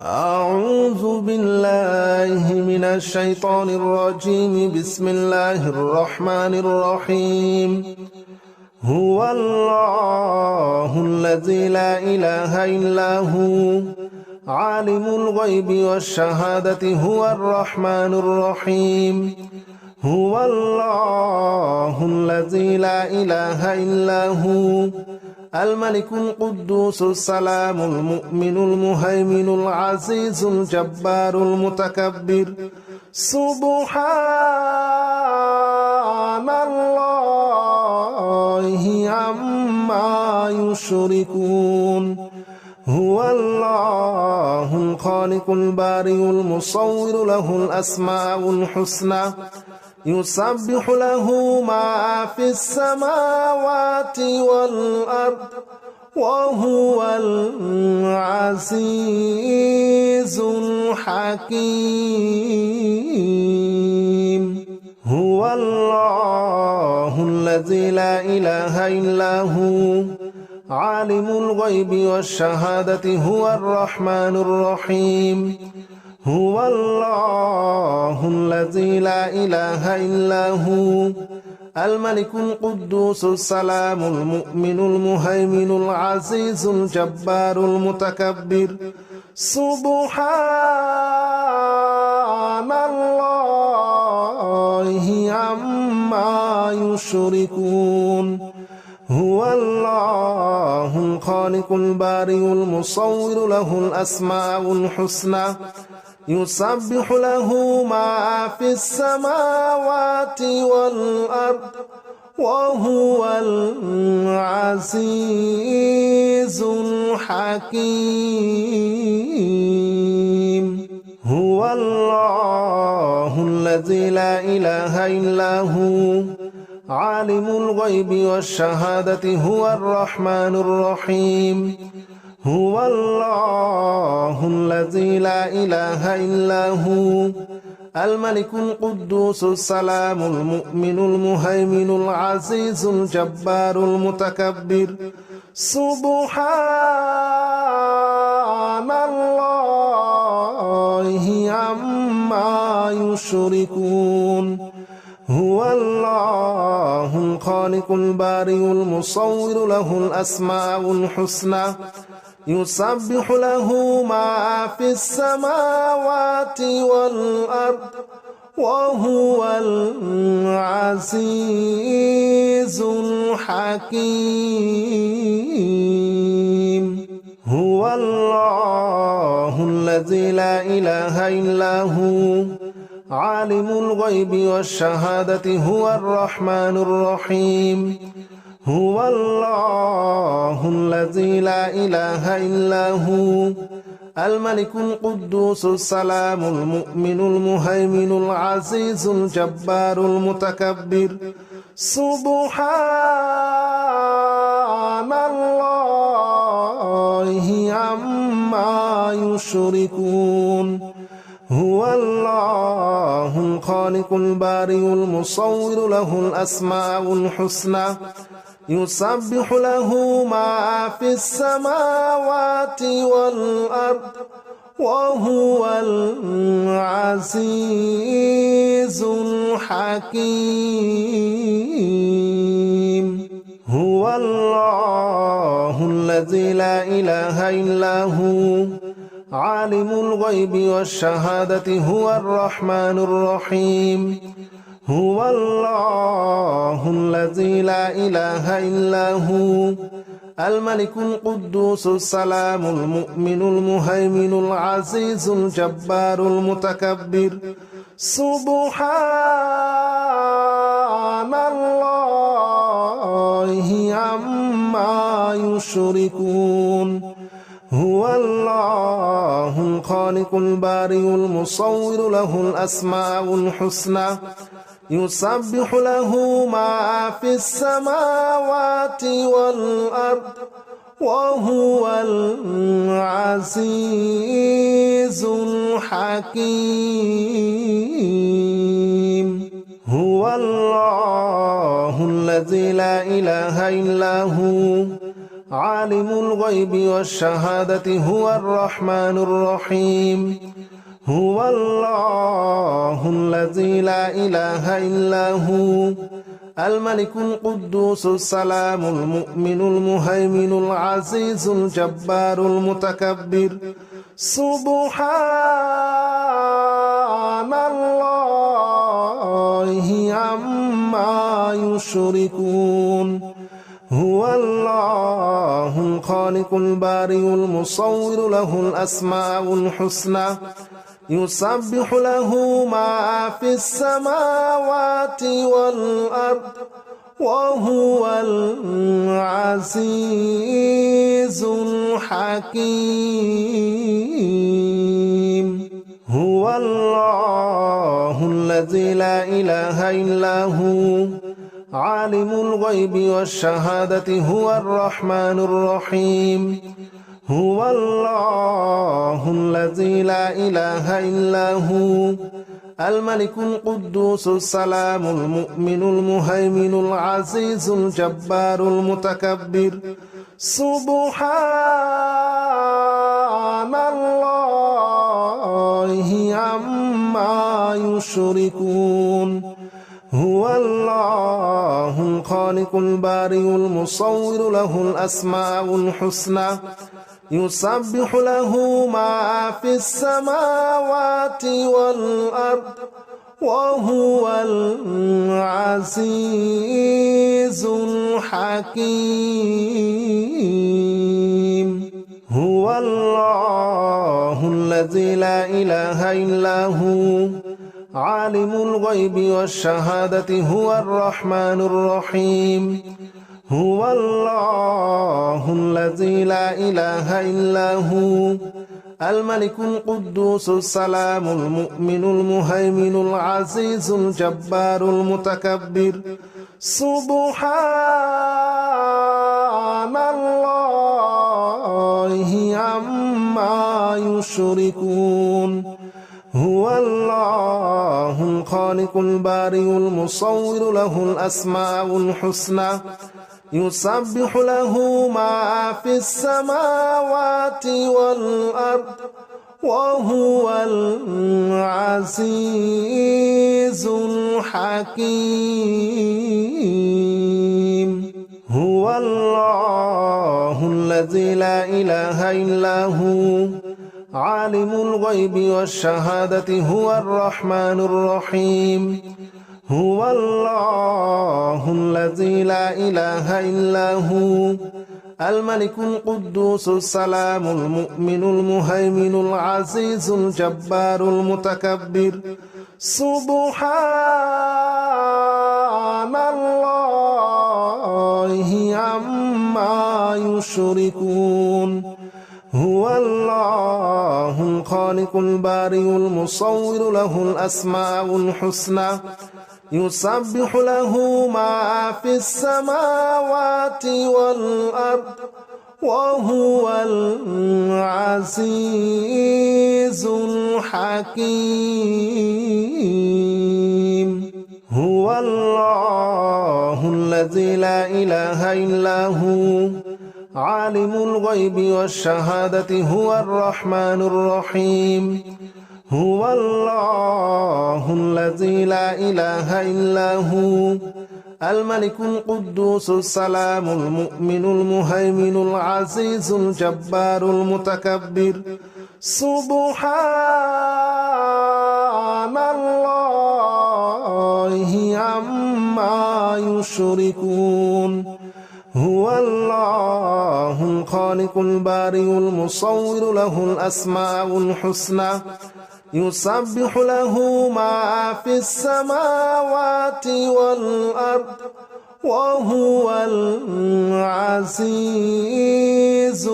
أعوذ بالله من الشيطان الرجيم. بسم الله الرحمن الرحيم. هو الله الذي لا إله إلا هو عالم الغيب والشهادة هو الرحمن الرحيم. هو الله الذي لا إله إلا هو الملك القدوس السلام المؤمن المهيمن العزيز الجبار المتكبر. سبحان الله عما يشركون. هو الله الخالق البارئ المصور له الأسماء الحسنى يسبح له ما في السماوات والأرض وهو العزيز الحكيم. هو الله الذي لا إله إلا هو عالم الغيب والشهادة هو الرحمن الرحيم. هو الله الذي لا إله إلا هو الملك القدوس السلام المؤمن المهيمن العزيز الجبار المتكبر. سبحان الله عما يشركون. هو الله الخالق البارئ المصور له الأسماء الحسنى يسبح له ما في السماوات والأرض وهو العزيز الحكيم. هو الله الذي لا إله إلا هو عالم الغيب والشهادة هو الرحمن الرحيم. هو الله الذي لا إله إلا هو الملك القدوس السلام المؤمن المهيمن العزيز الجبار المتكبر. سبحان الله عما يشركون. هو الله الخالق البارئ المصور له الأسماء الحسنى يسبح له ما في السماوات والأرض وهو العزيز الحكيم. هو الله الذي لا إله إلا هو عالم الغيب والشهادة هو الرحمن الرحيم. هو الله الذي لا إله إلا هو الملك القدوس السلام المؤمن المهيمن العزيز الجبار المتكبر. سبحان الله عما يشركون. هو الله الخالق البارئ المصور له الأسماء الحسنى يسبح له ما في السماوات والأرض وهو العزيز الحكيم. هو الله الذي لا إله إلا هو عالم الغيب والشهادة هو الرحمن الرحيم. هو الله الذي لا إله إلا هو الملك القدوس السلام المؤمن المهيمن العزيز الجبار المتكبر. سبحان الله عما يشركون. هو الله الخالق البارئ المصور له الأسماء الحسنى يسبح له ما في السماوات والأرض وهو العزيز الحكيم. هو الله الذي لا إله إلا هو عالم الغيب والشهادة هو الرحمن الرحيم هو الله الذي لا إله إلا هو الملك القدوس السلام المؤمن المهيمن العزيز الجبار المتكبر سبحان الله عما يشركون هو الله الخالق البارئ المصور له الأسماء الحسنى يسبح له ما في السماوات والأرض وهو العزيز الحكيم هو الله الذي لا إله إلا هو عالم الغيب والشهادة هو الرحمن الرحيم هو الله الذي لا إله إلا هو الملك القدوس السلام المؤمن المهيمن العزيز الجبار المتكبر سبحان الله عما يشركون هو الله الخالق البارئ المصور له الأسماء الحسنى يسبح له ما في السماوات والأرض وهو العزيز الحكيم هو الله الذي لا إله إلا هو عالم الغيب والشهادة هو الرحمن الرحيم هو الله الذي لا إله إلا هو الملك القدوس السلام المؤمن المهيمن العزيز الجبار المتكبر سبحان الله عما يشركون هو الله الخالق البارئ المصور له الأسماء الحسنى يسبح له ما في السماوات والأرض وهو العزيز الحكيم هو الله الذي لا إله إلا هو عالم الغيب والشهادة هو الرحمن الرحيم هو الله الذي لا إله إلا هو الملك القدوس السلام المؤمن المهيمن العزيز الجبار المتكبر سبحان الله عما يشركون هو الله الخالق البارئ المصور له الأسماء الحسنى يسبح له ما في السماوات والأرض وهو العزيز الحكيم هو الله الذي لا إله إلا هو عالم الغيب والشهادة هو الرحمن الرحيم هو الله الذي لا إله إلا هو الملك القدوس السلام المؤمن المهيمن العزيز الجبار المتكبر سبحان الله عما يشركون هو الله الخالق البارئ المصور له الأسماء الحسنى يسبح له ما في السماوات والأرض وهو العزيز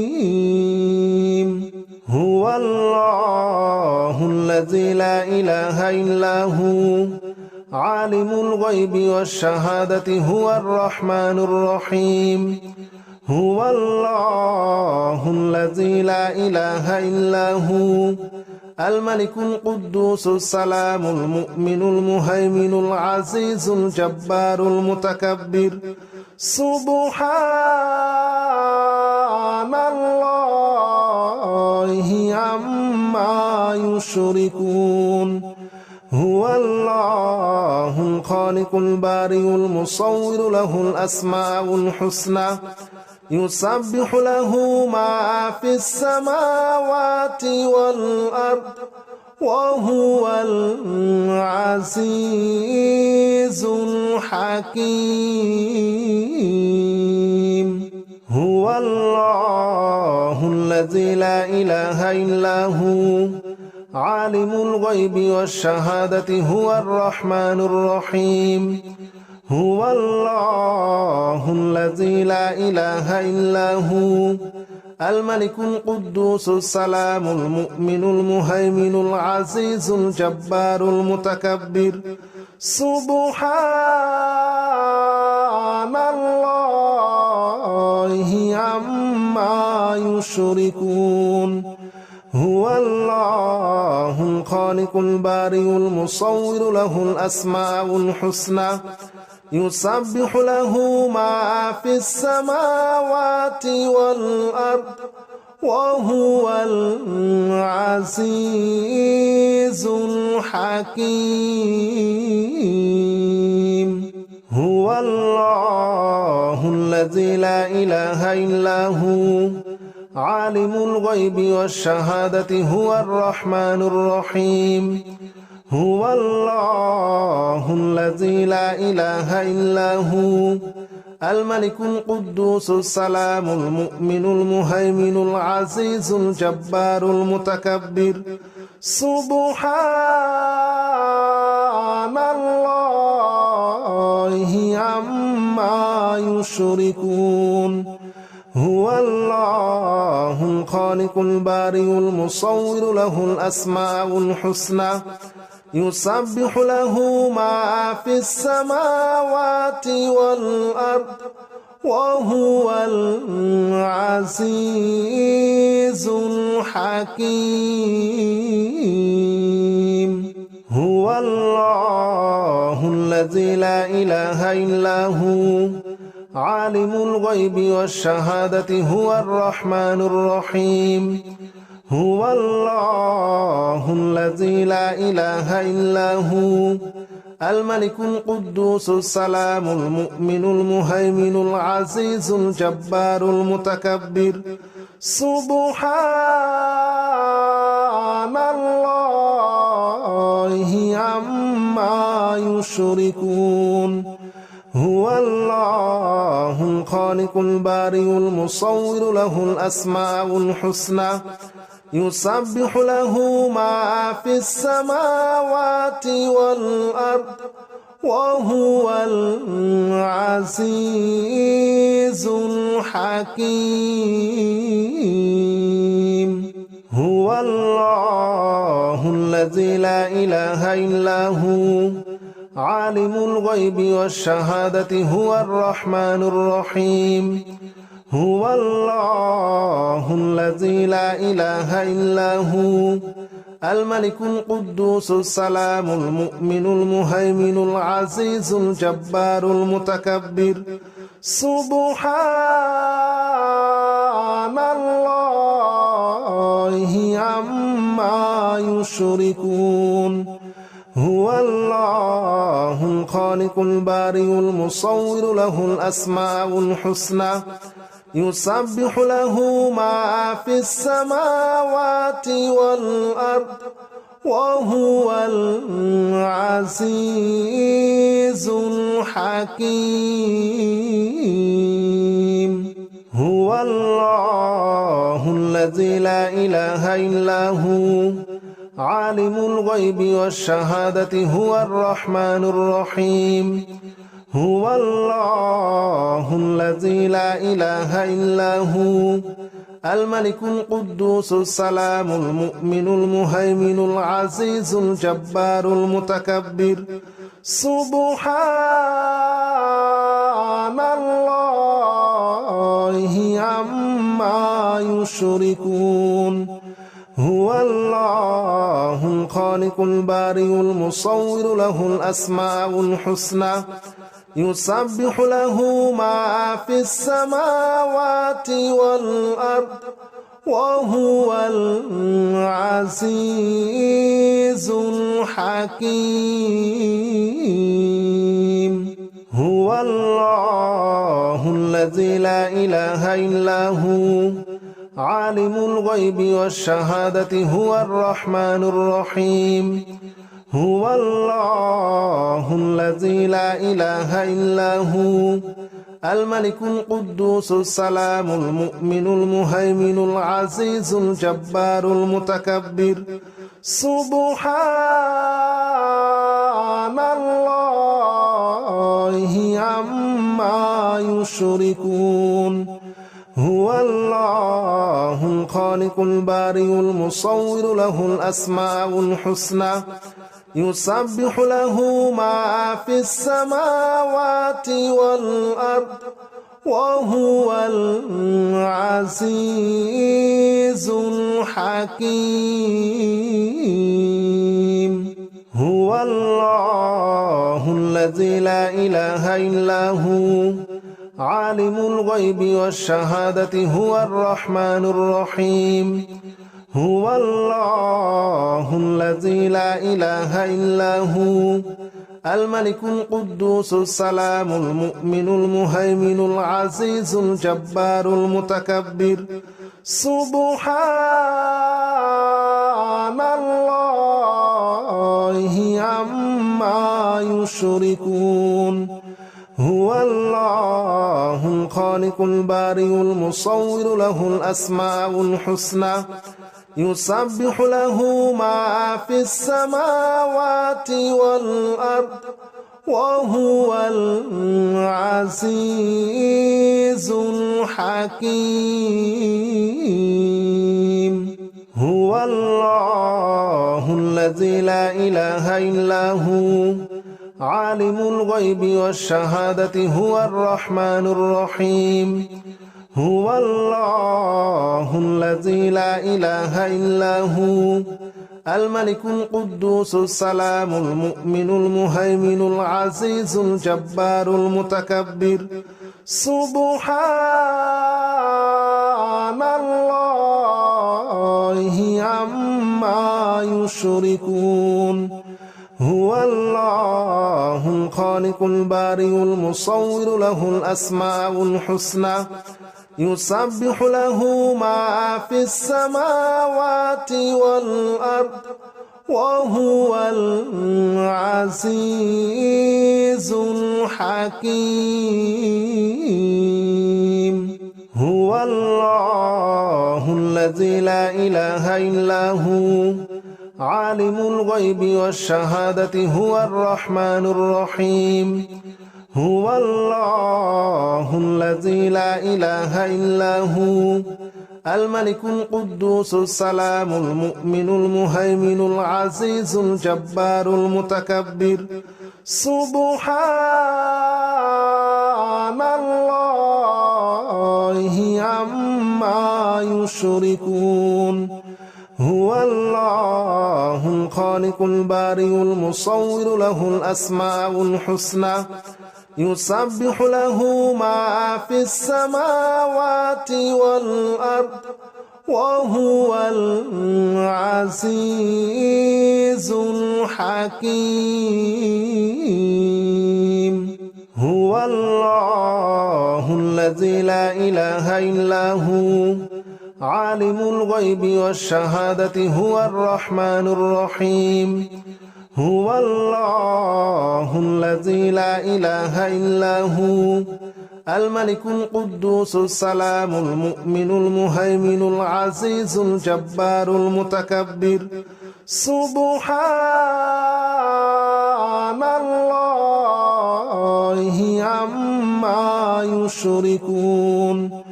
الحكيم هو الله الذي لا إله إلا هو عالم الغيب والشهادة هو الرحمن الرحيم هو الله الذي لا إله إلا هو الملك القدوس السلام المؤمن المهيمن العزيز الجبار المتكبر سبحان الله عما يشركون هو الله الخالق البارئ المصور له الأسماء الحسنى يسبح له ما في السماوات والأرض وهو العزيز الحكيم هو الله الذي لا إله إلا هو عالم الغيب والشهادة هو الرحمن الرحيم هو الله الذي لا إله إلا هو الملك القدوس السلام المؤمن المهيمن العزيز الجبار المتكبر سبحان الله عما يشركون هو الله الخالق البارئ المصور له الأسماء الحسنى يسبح له ما في السماوات والأرض وهو العزيز الحكيم هو الله الذي لا إله إلا هو عالم الغيب والشهادة هو الرحمن الرحيم هو الله الذي لا إله إلا هو الملك القدوس السلام المؤمن المهيمن العزيز الجبار المتكبر سبحان الله عما يشركون هو الله الخالق البارئ المصور له الأسماء الحسنى يسبح له ما في السماوات والأرض وهو العزيز الحكيم هو الله الذي لا إله إلا هو عالم الغيب والشهادة هو الرحمن الرحيم هو الله الذي لا إله إلا هو الملك القدوس السلام المؤمن المهيمن العزيز الجبار المتكبر سبحان الله عما يشركون هو الله الخالق البارئ المصور له الأسماء الحسنى يسبح له ما في السماوات والأرض وهو العزيز الحكيم هو الله الذي لا إله إلا هو عالم الغيب والشهادة هو الرحمن الرحيم هو الله الذي لا إله إلا هو الملك القدوس السلام المؤمن المهيمن العزيز الجبار المتكبر سبحان الله عما يشركون هو الله الخالق البارئ المصور له الأسماء الحسنى يسبح له ما في السماوات والأرض وهو العزيز الحكيم هو الله الذي لا إله إلا هو عالم الغيب والشهادة هو الرحمن الرحيم هو الله الذي لا إله إلا هو الملك القدوس السلام المؤمن المهيمن العزيز الجبار المتكبر سبحان الله عما يشركون هو الله الخالق البارئ المصور له الأسماء الحسنى يسبح له ما في السماوات والأرض وهو العزيز الحكيم هو الله الذي لا إله إلا هو عالم الغيب والشهادة هو الرحمن الرحيم هو الله الذي لا إله إلا هو الملك القدوس السلام المؤمن المهيمن العزيز الجبار المتكبر سبحان الله عما يشركون هو الله الخالق البارئ المصور له الأسماء الحسنى يسبح له ما في السماوات والأرض وهو العزيز الحكيم هو الله الذي لا إله إلا هو عالم الغيب والشهادة هو الرحمن الرحيم هو الله الذي لا إله إلا هو الملك القدوس السلام المؤمن المهيمن العزيز الجبار المتكبر سبحان الله عما يشركون هو الله الخالق البارئ المصور له الأسماء الحسنى يسبح له ما في السماوات والأرض وهو العزيز الحكيم هو الله الذي لا إله إلا هو عالم الغيب والشهادة هو الرحمن الرحيم هو الله الذي لا إله إلا هو الملك القدوس السلام المؤمن المهيمن العزيز الجبار المتكبر سبحان الله عما يشركون هو الله الخالق البارئ المصور له الأسماء الحسنى يسبح له ما في السماوات والأرض وهو العزيز الحكيم هو الله الذي لا إله إلا هو عالم الغيب والشهادة هو الرحمن الرحيم هو الله الذي لا إله إلا هو الملك القدوس السلام المؤمن المهيمن العزيز الجبار المتكبر سبحان الله عما يشركون هو الله الخالق البارئ المصور له الأسماء الحسنى يسبح له ما في السماوات والأرض وهو العزيز الحكيم هو الله الذي لا إله إلا هو عالم الغيب والشهادة هو الرحمن الرحيم هو الله الذي لا إله إلا هو الملك القدوس السلام المؤمن المهيمن العزيز الجبار المتكبر سبحان الله عما يشركون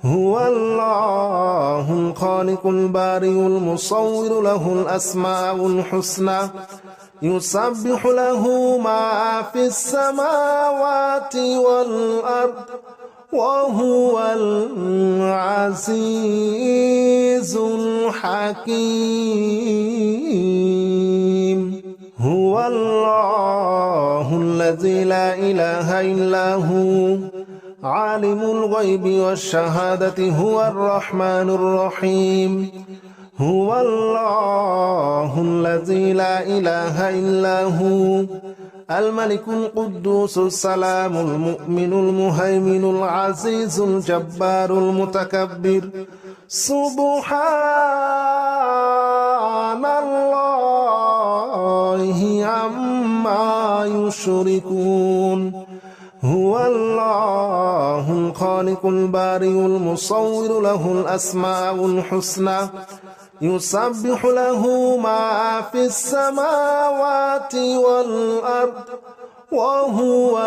هو الله الخالق البارئ المصور له الأسماء الحسنى يسبح له ما في السماوات والأرض وهو العزيز الحكيم هو الله الذي الذي لا إله إلا هو عالم الغيب والشهادة هو الرحمن الرحيم هو الله الذي لا إله إلا هو الملك القدوس السلام المؤمن المهيمن العزيز الجبار المتكبر سبحان الله عما يشركون هو الله الخالق البارئ المصور له الأسماء الحسنى يسبح له ما في السماوات والأرض وهو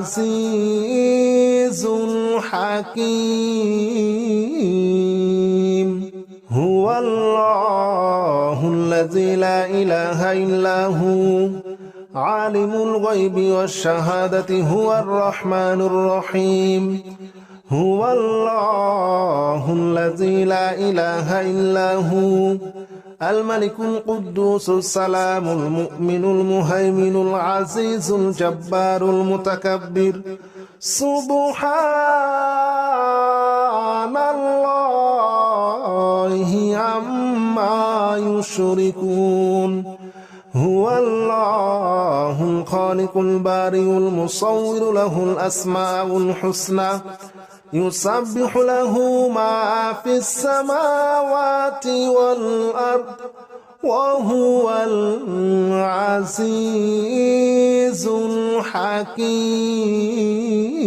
العزيز الحكيم هو الله الذي لا إله إلا هو عالم الغيب والشهادة هو الرحمن الرحيم هو الله الذي لا إله إلا هو الملك القدوس السلام المؤمن المهيمن العزيز الجبار المتكبر سبحان الله عما يشركون هو الله الخالق البارئ المصور له الأسماء الحسنى يسبح له ما في السماوات والأرض وهو العزيز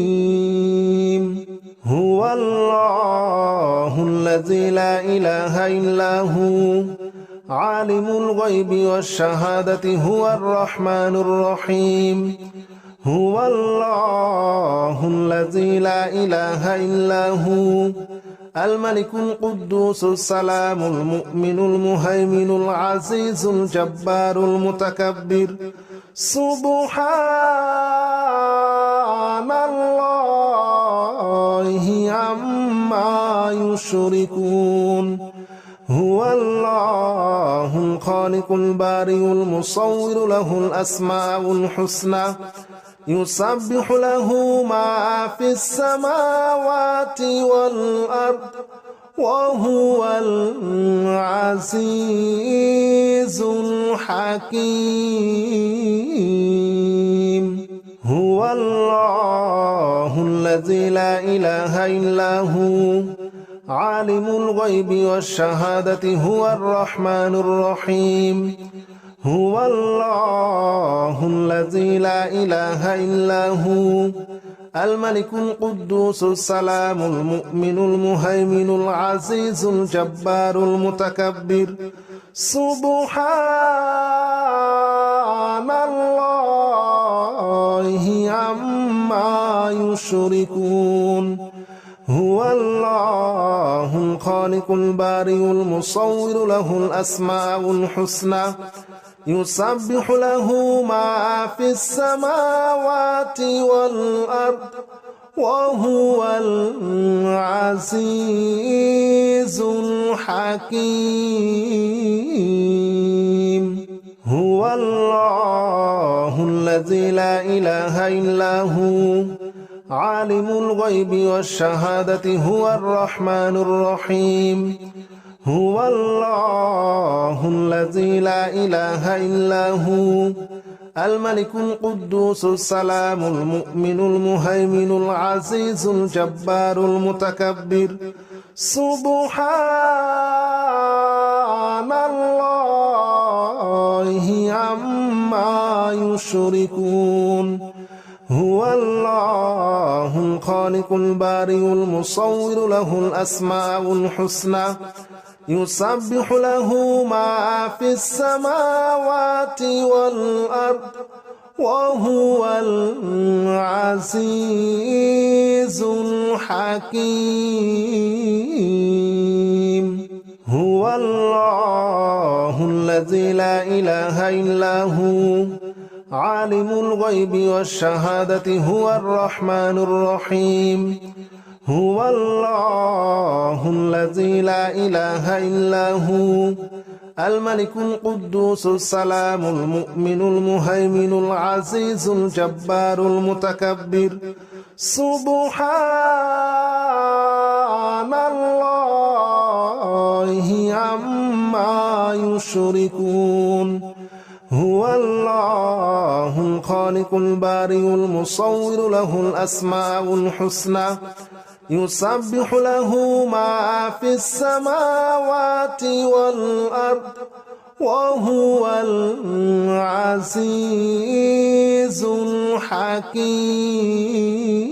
الحكيم هو الله الذي لا إله إلا هو عالم الغيب والشهادة هو الرحمن الرحيم هو الله الذي لا إله إلا هو الملك القدوس السلام المؤمن المهيمن العزيز الجبار المتكبر سبحان الله عما يشركون هو الله الخالق البارئ المصور له الأسماء الحسنى يسبح له ما في السماوات والأرض وهو العزيز الحكيم هو الله الذي لا إله إلا هو عالم الغيب والشهادة هو الرحمن الرحيم هو الله الذي لا إله إلا هو الملك القدوس السلام المؤمن المهيمن العزيز الجبار المتكبر سبحان الله عما يشركون هو الله الخالق البارئ المصور له الأسماء الحسنى يسبح له ما في السماوات والأرض وهو العزيز الحكيم هو الله الذي لا إله إلا هو عالم الغيب والشهادة هو الرحمن الرحيم هو الله الذي لا إله إلا هو الملك القدوس السلام المؤمن المهيمن العزيز الجبار المتكبر سبحان الله عما يشركون هو الله الخالق البارئ المصور له الأسماء الحسنى يسبح له ما في السماوات والأرض وهو العزيز الحكيم هو الله الذي لا إله إلا هو عالم الغيب والشهادة هو الرحمن الرحيم هو الله الذي لا إله إلا هو الملك القدوس السلام المؤمن المهيمن العزيز الجبار المتكبر سبحان الله عما يشركون هو الله الخالق البارئ المصور له الأسماء الحسنى يسبح له ما في السماوات والأرض وهو العزيز الحكيم.